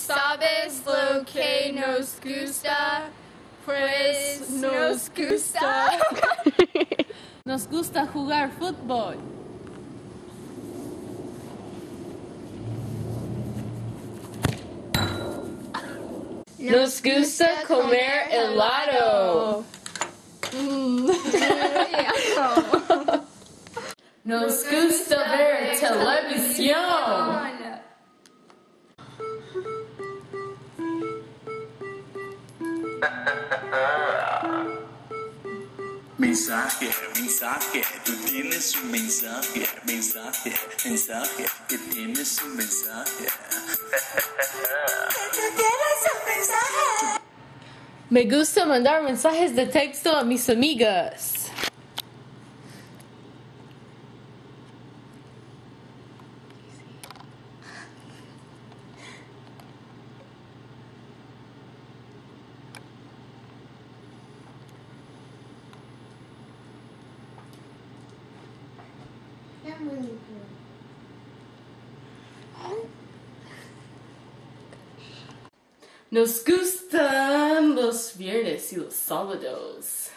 sabes lo que nos gusta? Pues nos gusta. Nos gusta jugar fútbol. Nos gusta comer helado. Nos gusta ver televisión. Mensaje, mensaje, tú tienes un mensaje, mensaje, mensaje, que tienes un mensaje. Que tienes un mensaje. Me gusta mandar mensajes de texto a mis amigas. Nos gustan los viernes y los sábados.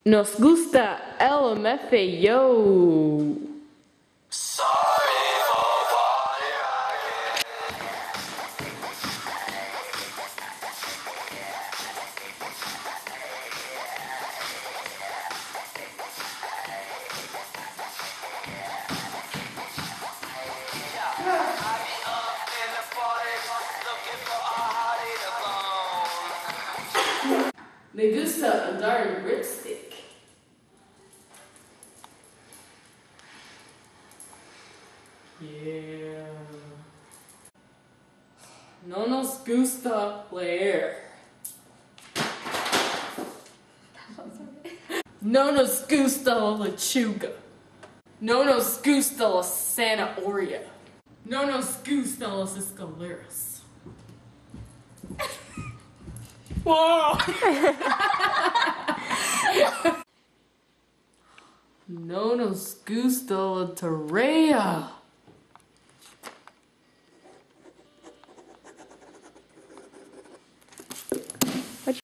Nos gusta LMFAO. Me gusta andar en ripstick. Yeah. No nos gusta leer. No nos gusta la lechuga. No nos gusta la zanahoria. No nos gusta las escaleras. Whoa! No nos gusta la tarea.